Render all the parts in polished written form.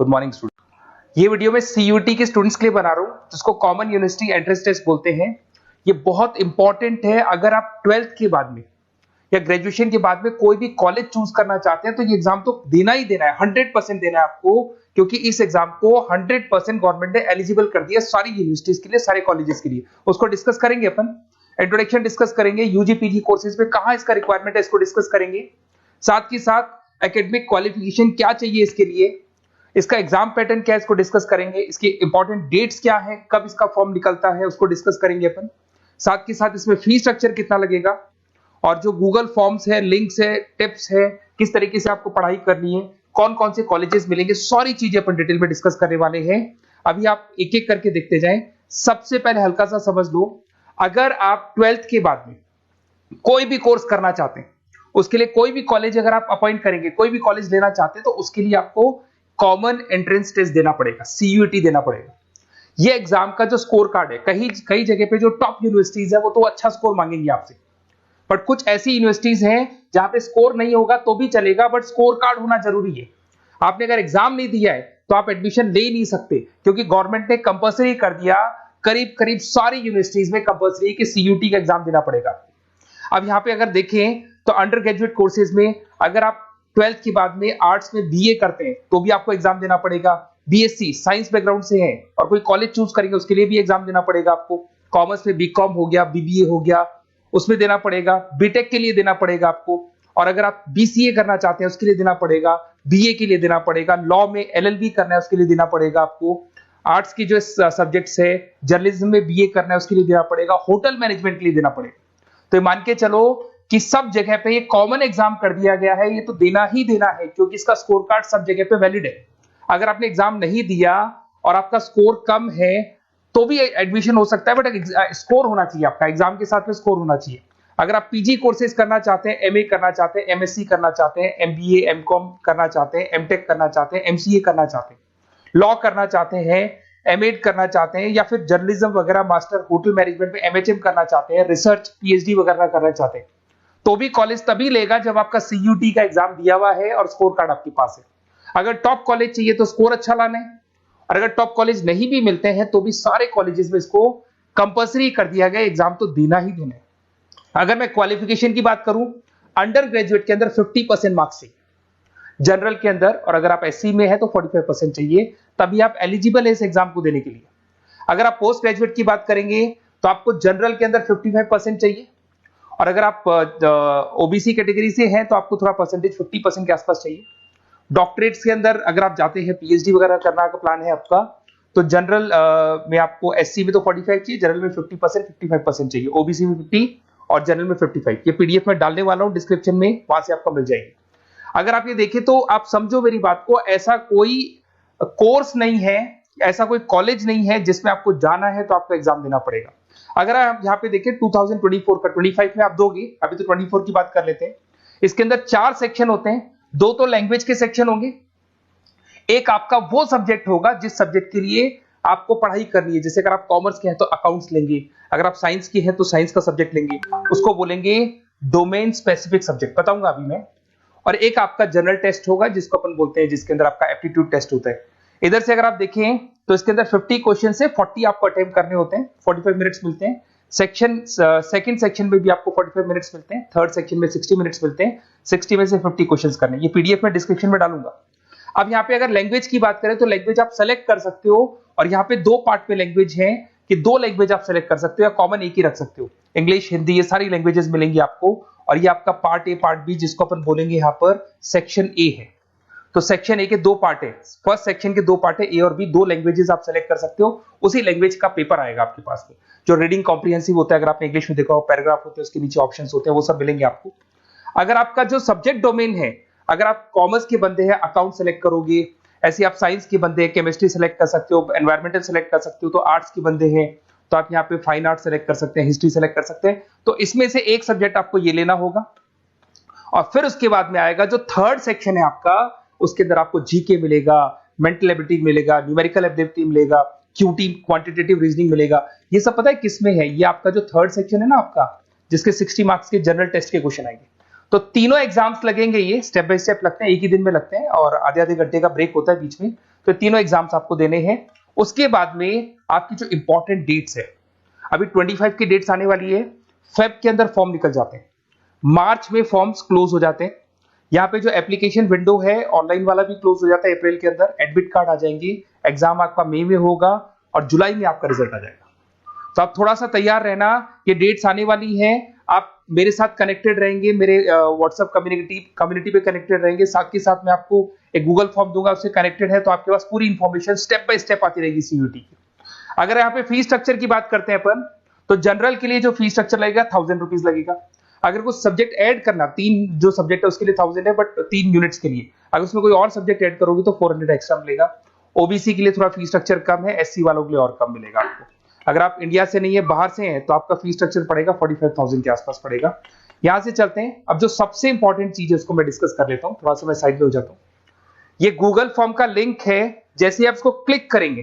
Good morning student. ये video मैं CUT के स्टूडेंट्स के लिए बना रहा हूँ, जिसको कॉमन यूनिवर्सिटी एंट्रेंस टेस्ट बोलते हैं। ये बहुत इंपॉर्टेंट है। अगर आप 12th के बाद में या ग्रेजुएशन के बाद में कोई भी कॉलेज चूज करना चाहते हैं तो ये एग्जाम तो देना ही देना है, 100% देना है आपको, क्योंकि इस एग्जाम को 100% गवर्नमेंट ने एलिजिबल कर दिया सारी यूनिवर्सिटीज के लिए, सारे कॉलेजेस के लिए। उसको डिस्कस करेंगे अपन, इंट्रोडक्शन डिस्कस करेंगे, यूजी पीजी कोर्सेज में कहां इसका रिक्वायरमेंट है इसको डिस्कस करेंगे। साथ ही साथ एकेडमिक क्वालिफिकेशन क्या चाहिए इसके लिए, इसका एग्जाम पैटर्न क्या है इसको डिस्कस करेंगे, इसके इंपॉर्टेंट डेट्स क्या है, कब इसका फॉर्म निकलता है उसको डिस्कस करेंगे अपन। साथ ही साथ इसमें फी स्ट्रक्चर कितना लगेगा और जो गूगल फॉर्म्स है, लिंक्स है, टिप्स है, किस तरीके से आपको पढ़ाई करनी है, कौन कौन से कॉलेजेस मिलेंगे, सारी चीजें अपन डिटेल में डिस्कस करने वाले हैं। अभी आप एक एक करके देखते जाएं। सबसे पहले हल्का सा समझ लो, अगर आप 12th के बाद में कोई भी कोर्स करना चाहते हैं, उसके लिए कोई भी कॉलेज अगर आप अपॉइंट करेंगे, कोई भी कॉलेज लेना चाहते हैं, तो उसके लिए आपको कॉमन एंट्रेंस टेस्ट देना पड़ेगा, सीयूटी देना पड़ेगा। ये एग्जाम का जो स्कोर कार्ड है, कई जगह पे जो टॉप यूनिवर्सिटीज है वो तो अच्छा स्कोर मांगेंगी आपसे, बट कुछ ऐसी यूनिवर्सिटीज हैं जहां पे स्कोर नहीं होगा तो भी चलेगा, बट स्कोर कार्ड होना जरूरी है। आपने अगर एग्जाम नहीं दिया है तो आप एडमिशन ले नहीं सकते, क्योंकि गवर्नमेंट ने कंपल्सरी कर दिया, करीब करीब सारी यूनिवर्सिटीज में कंपल्सरी कि सीयूटी का एग्जाम देना पड़ेगा। अब यहां पे अगर देखें तो अंडर ग्रेजुएट कोर्सेज में अगर आप 12th के बाद में आर्ट्स में बीए करते हैं तो भी आपको एग्जाम देना पड़ेगा। बीएससी साइंस बैकग्राउंड से है और कोई कॉलेज चूज करेंगे उसके लिए भी एग्जाम देना पड़ेगा आपको। कॉमर्स में बीकॉम हो गया, बीबीए हो गया, उसमें देना पड़ेगा। बीटेक के लिए देना पड़ेगा आपको, और अगर आप बीसीए करना चाहते हैं उसके लिए देना पड़ेगा। बीए के लिए देना पड़ेगा। लॉ में एलएलबी करना है उसके लिए देना पड़ेगा आपको। आर्ट्स की जो सब्जेक्ट्स है, जर्नलिज्म में बीए करना है उसके लिए देना पड़ेगा। होटल मैनेजमेंट के लिए देना पड़ेगा। तो मान के चलो कि सब जगह पे ये कॉमन एग्जाम कर दिया गया है, ये तो देना ही देना है, क्योंकि इसका स्कोर कार्ड सब जगह पे वैलिड है। अगर आपने एग्जाम नहीं दिया और आपका स्कोर कम है तो भी एडमिशन हो सकता है, बट स्कोर होना चाहिए, आपका एग्जाम के साथ में स्कोर होना चाहिए। अगर आप पीजी कोर्सेज करना चाहते हैं, एमए करना चाहते हैं, एमएससी करना चाहते हैं, एमबीए एमकॉम करना चाहते हैं, एमटेक करना चाहते हैं, एमसीए करना चाहते हैं, लॉ करना चाहते हैं, एमएड करना चाहते हैं, या फिर जर्नलिज्म वगैरह, मास्टर होटल मैनेजमेंट में एमएचएम करना चाहते हैं, रिसर्च पीएचडी वगैरह करना चाहते हैं, तो भी कॉलेज तभी लेगा जब आपका सीयूटी का एग्जाम दिया हुआ है और स्कोर कार्ड आपके पास है। अगर टॉप कॉलेज चाहिए तो स्कोर अच्छा लाना है, और अगर टॉप कॉलेज नहीं भी मिलते हैं तो भी सारे कॉलेजेस में इसको कंपल्सरी कर दिया गया, एग्जाम तो देना ही देना है। अगर मैं क्वालिफिकेशन की बात करूं, अंडर ग्रेजुएट के अंदर 50% मार्क्स चाहिए जनरल के अंदर, और अगर आप एससी में है तो 45% चाहिए, तभी आप एलिजिबल है इस एग्जाम को देने के लिए। अगर आप पोस्ट ग्रेजुएट की बात करेंगे तो आपको जनरल के अंदर 55% चाहिए, और अगर आप ओबीसी कैटेगरी से हैं तो आपको थोड़ा परसेंटेज 50% के आसपास चाहिए। डॉक्टरेट्स के अंदर अगर आप जाते हैं, पीएचडी वगैरह करना का प्लान है आपका, तो जनरल में आपको एससी में तो 45 चाहिए, जनरल में 50%, 55% चाहिए, ओबीसी में 50 और जनरल में 55। ये पीडीएफ में डालने वाला हूं डिस्क्रिप्शन में, वहां से आपको मिल जाएगी। अगर आप ये देखें तो आप समझो मेरी बात को, ऐसा कोई कोर्स नहीं है, ऐसा कोई कॉलेज नहीं है जिसमें आपको जाना है तो आपको एग्जाम देना पड़ेगा। अगर आप यहाँ पे देखें 2024 का, 25 में आप दोगे, अभी तो 24 की बात कर लेते हैं। इसके अंदर 4 सेक्शन होते हैं, 2 तो लैंग्वेज के सेक्शन होंगे, एक आपका वो सब्जेक्ट होगा जिस सब्जेक्ट के लिए आपको पढ़ाई करनी है। जैसे अगर आप कॉमर्स के हैं तो अकाउंट्स लेंगे, अगर आप साइंस के हैं तो साइंस का सब्जेक्ट लेंगे, उसको बोलेंगे डोमेन स्पेसिफिक सब्जेक्ट, बताऊंगा अभी मैं। और एक आपका जनरल टेस्ट होगा जिसको अपन बोलते हैं, जिसके अंदर आपका एप्टीट्यूड टेस्ट होता है। इधर से अगर आप देखें तो इसके अंदर 50 क्वेश्चन से 40 आपको अटेम्प्ट करने होते हैं, 45 मिनट्स मिलते हैं। सेकंड सेक्शन में भी आपको 45 मिनट्स मिलते हैं, थर्ड सेक्शन में 60 मिनट्स मिलते हैं, 60 में से 50 क्वेश्चंस करने। ये पीडीएफ में डिस्क्रिप्शन में डालूंगा। अब यहाँ पे अगर लैंग्वेज की बात करें तो लैंग्वेज आप सेलेक्ट कर सकते हो, और यहाँ पे 2 पार्ट में लैंग्वेज है कि 2 लैंग्वेज आप सेलेक्ट कर सकते हो, या कॉमन एक ही रख सकते हो। इंग्लिश, हिंदी, ये सारी लैंग्वेजेस मिलेंगी आपको, और ये आपका पार्ट ए पार्ट बी, जिसको अपन बोलेंगे यहाँ पर सेक्शन ए है। तो सेक्शन ए के 2 पार्ट है, फर्स्ट सेक्शन के 2 पार्ट है, ए और बी, 2 लैंग्वेजेस आप सेलेक्ट कर सकते हो। उसी लैंग्वेज का पेपर आएगा आपके पास में, जो रीडिंग कॉम्प्रिहेंसिव होता है। अगर आपने इंग्लिश में देखा हो, पैराग्राफ होते हैं, उसके नीचे ऑप्शंस होते हैं, वो सब मिलेंगे आपको। अगर आपका जो सब्जेक्ट डोमेन है, अगर आप कॉमर्स के बंदे हैं अकाउंट सेलेक्ट करोगे, ऐसे आप साइंस के बंदे हैं केमिस्ट्री सेलेक्ट कर सकते हो, एनवायरमेंटल सेलेक्ट कर सकते हो, तो आर्ट्स के बंदे हैं तो आप यहाँ पे फाइन आर्ट सेलेक्ट कर सकते हैं, हिस्ट्री सेलेक्ट कर सकते हैं। तो इसमें से एक सब्जेक्ट आपको ये लेना होगा, और फिर उसके बाद में आएगा जो थर्ड सेक्शन है आपका, उसके अंदर आपको जीके मिलेगा, मेंटल एबिलिटी मिलेगा, न्यूमेरिकल एबिलिटी मिलेगा, क्यूटी क्वांटिटेटिव रीजनिंग मिलेगा। ये सब पता है किसमें है? ये आपका जो थर्ड सेक्शन है ना आपका, जिसके 60 मार्क्स के जनरल टेस्ट के क्वेश्चन आएंगे, तो तीनों एग्जाम्स लगेंगे, ये स्टेप बाय स्टेप लगते हैं, एक ही दिन में लगते हैं और आधे आधे घंटे का ब्रेक होता है बीच में। तो तीनों एग्जाम्स आपको देने हैं। उसके बाद में आपकी जो इंपॉर्टेंट डेट्स है, अभी 25 की डेट्स आने वाली है, फेब के अंदर फॉर्म निकल जाते हैं, मार्च में फॉर्म्स क्लोज हो जाते हैं। यहाँ पे जो एप्लीकेशन विंडो है ऑनलाइन वाला भी क्लोज हो जाता है अप्रैल के अंदर, एडमिट कार्ड आ जाएंगे, एग्जाम आपका मई में होगा और जुलाई में आपका रिजल्ट आ जाएगा। तो आप थोड़ा सा तैयार रहना, ये डेट्स आने वाली हैं, आप मेरे साथ कनेक्टेड रहेंगे, मेरे व्हाट्सएप कम्युनिटी पे कनेक्टेड रहेंगे, साथ के साथ मैं आपको एक गूगल फॉर्म दूंगा, उससे कनेक्टेड है तो आपके पास पूरी इंफॉर्मेशन स्टेप बाय स्टेप आती रहेगी सीयूटी की। अगर यहाँ पे फीस स्ट्रक्चर की बात करते हैं अपन, तो जनरल के लिए जो फीस स्ट्रक्चर लगेगा 1000 रुपीज लगेगा। अगर कुछ सब्जेक्ट ऐड करना, 3 जो सब्जेक्ट है उसके लिए 1000 है, बट 3 यूनिट्स के लिए अगर उसमें कोई और सब्जेक्ट ऐड करोगे तो 400 एक्स्ट्रा मिलेगा। ओबीसी के लिए थोड़ा फीस स्ट्रक्चर कम है, एससी वालों के लिए और कम मिलेगा आपको। अगर आप इंडिया से नहीं है, बाहर से हैं, तो आपका फीस स्ट्रक्चर पड़ेगा 45,000 के आसपास पड़ेगा। यहां से चलते हैं, अब जो सबसे इंपॉर्टेंट चीज है उसको मैं डिस्कस कर लेता हूं, थोड़ा सा मैं साइड में हो जाता हूं। ये गूगल फॉर्म का लिंक है, जैसे आप इसको क्लिक करेंगे,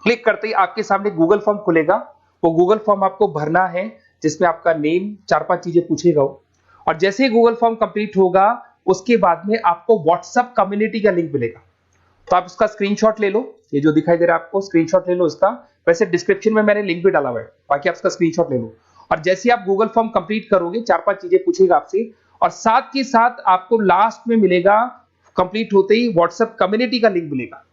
क्लिक करते ही आपके सामने गूगल फॉर्म खुलेगा। वो गूगल फॉर्म आपको भरना है, जिसमें आपका नेम, 4-5 चीजें पूछेगा वो। और जैसे ही गूगल फॉर्म कंप्लीट होगा, उसके बाद में आपको व्हाट्सएप कम्युनिटी का लिंक मिलेगा। तो आप उसका स्क्रीनशॉट ले लो, ये जो दिखाई दे रहा है आपको, स्क्रीनशॉट ले लो इसका। वैसे डिस्क्रिप्शन में मैंने लिंक भी डाला हुआ है, बाकी आप इसका स्क्रीनशॉट ले लो। और जैसे आप गूगल फॉर्म कंप्लीट करोगे, 4-5 चीजें पूछेगा आपसे, और साथ के साथ आपको लास्ट में मिलेगा, कंप्लीट होते ही व्हाट्सएप कम्युनिटी का लिंक मिलेगा।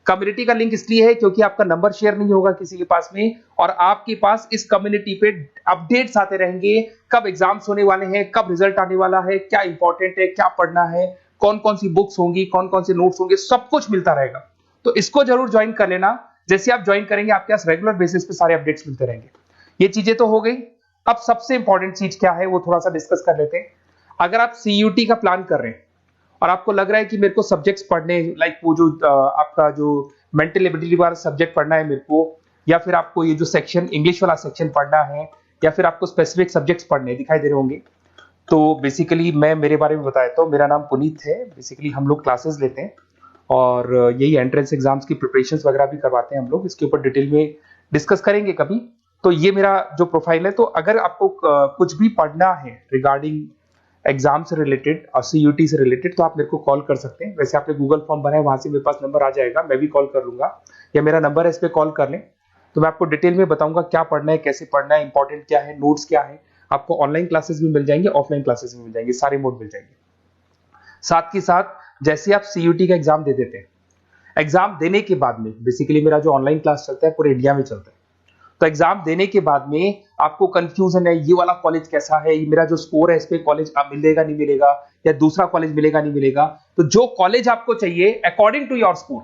कम्युनिटी का लिंक इसलिए है क्योंकि आपका नंबर शेयर नहीं होगा किसी के पास में, और आपके पास इस कम्युनिटी पे अपडेट्स आते रहेंगे, कब एग्जाम्स होने वाले हैं, कब रिजल्ट आने वाला है, क्या इंपॉर्टेंट है, क्या पढ़ना है, कौन कौन सी बुक्स होंगी, कौन कौन से नोट्स होंगे, सब कुछ मिलता रहेगा। तो इसको जरूर ज्वाइन कर लेना। जैसे आप ज्वाइन करेंगे, आपके पास रेगुलर बेसिस पे सारे अपडेट्स मिलते रहेंगे। ये चीजें तो हो गई। अब सबसे इंपॉर्टेंट चीज क्या है वो थोड़ा सा डिस्कस कर लेते हैं। अगर आप सीयूटी का प्लान कर रहे हैं और आपको लग रहा है कि मेरे को सब्जेक्ट्स पढ़ने, लाइक वो जो आपका जो मेंटल एबिलिटी वाला सब्जेक्ट पढ़ना है मेरे को, या फिर आपको ये जो सेक्शन इंग्लिश वाला सेक्शन पढ़ना है, या फिर आपको स्पेसिफिक सब्जेक्ट्स पढ़ने दिखाई दे रहे होंगे, तो बेसिकली मैं मेरे बारे में बताया तो मेरा नाम पुनीत है। बेसिकली हम लोग क्लासेस लेते हैं और यही एंट्रेंस एग्जाम्स की प्रिपरेशंस वगैरह भी करवाते हैं हम लोग। इसके ऊपर डिटेल में डिस्कस करेंगे कभी। तो ये मेरा जो प्रोफाइल है। तो अगर आपको कुछ भी पढ़ना है रिगार्डिंग एग्जाम से रिलेटेड और सीयूटी से रिलेटेड, तो आप मेरे को कॉल कर सकते हैं। वैसे आपने गूगल फॉर्म भरा है, वहां से मेरे पास नंबर आ जाएगा, मैं भी कॉल कर लूंगा, या मेरा नंबर है, इस पर कॉल कर लें। तो मैं आपको डिटेल में बताऊंगा क्या पढ़ना है, कैसे पढ़ना है, इंपॉर्टेंट क्या है, नोट्स क्या है। आपको ऑनलाइन क्लासेस भी मिल जाएंगे, ऑफलाइन क्लासेस भी मिल जाएंगे, सारे मोड मिल जाएंगे। साथ ही साथ जैसे आप सीयूटी का एग्जाम दे देते हैं, एग्जाम देने के बाद में बेसिकली मेरा जो ऑनलाइन क्लास चलता है पूरे इंडिया में चलता है। तो एग्जाम देने के बाद में आपको कंफ्यूजन है, ये वाला कॉलेज कैसा है, ये मेरा जो स्कोर है इस पे कॉलेज मिलेगा नहीं मिलेगा, या दूसरा कॉलेज मिलेगा नहीं मिलेगा। तो जो कॉलेज आपको चाहिए अकॉर्डिंग टू योर स्कोर,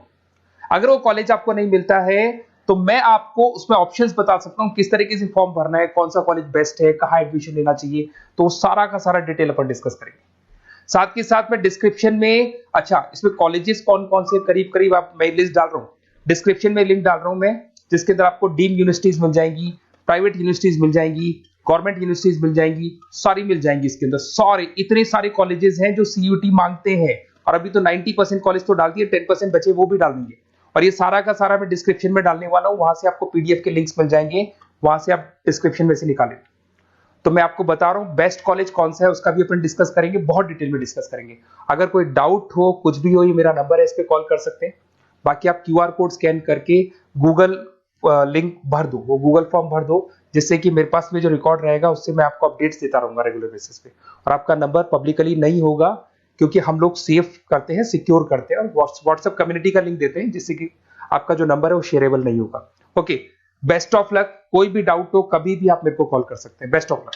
अगर वो कॉलेज आपको नहीं मिलता है तो मैं आपको उसमें ऑप्शंस बता सकता हूं, किस तरीके से फॉर्म भरना है, कौन सा कॉलेज बेस्ट है, कहाँ एडमिशन लेना चाहिए। तो सारा का सारा डिटेल अपन डिस्कस करेंगे। साथ के साथ में डिस्क्रिप्शन में, अच्छा इसमें कॉलेजेस कौन कौन से करीब करीब आप, मैं लिस्ट डाल रहा हूँ, डिस्क्रिप्शन में लिंक डाल रहा हूं मैं, जिसके अंदर आपको डीम यूनिवर्सिटीज मिल जाएंगी, प्राइवेट यूनिवर्सिटीज मिल जाएंगी, गवर्नमेंट यूनिवर्सिटीज मिल जाएंगी, सारी मिल जाएंगी इसके अंदर। सारे इतने सारे कॉलेजेस हैं जो सीयूटी मांगते हैं, और अभी तो 90% कॉलेज तो डाल दिए, 10% बचे वो भी डाल देंगे। और ये सारा का सारा मैं डिस्क्रिप्शन में डालने वाला हूं, वहां से आपको पीडीएफ के लिंक्स मिल जाएंगे, वहां से आप डिस्क्रिप्शन में से निकालें। तो मैं आपको बता रहा हूं बेस्ट कॉलेज कौन सा है, उसका भी अपन डिस्कस करेंगे, बहुत डिटेल में डिस्कस करेंगे। अगर कोई डाउट हो, कुछ भी हो, ये मेरा नंबर है, इस पे कॉल कर सकते हैं। बाकी आप क्यूआर कोड स्कैन करके गूगल लिंक भर दो, वो गूगल फॉर्म भर दो, जिससे कि मेरे पास में जो रिकॉर्ड रहेगा उससे मैं आपको अपडेट्स देता रहूंगा रेगुलर बेसिस पे। और आपका नंबर पब्लिकली नहीं होगा, क्योंकि हम लोग सेफ करते हैं, सिक्योर करते हैं, और व्हाट्सएप कम्युनिटी का लिंक देते हैं, जिससे कि आपका जो नंबर है वो शेयरेबल नहीं होगा। Okay, best of luck. कोई भी डाउट हो कभी भी आप मेरे को कॉल कर सकते हैं। Best of luck.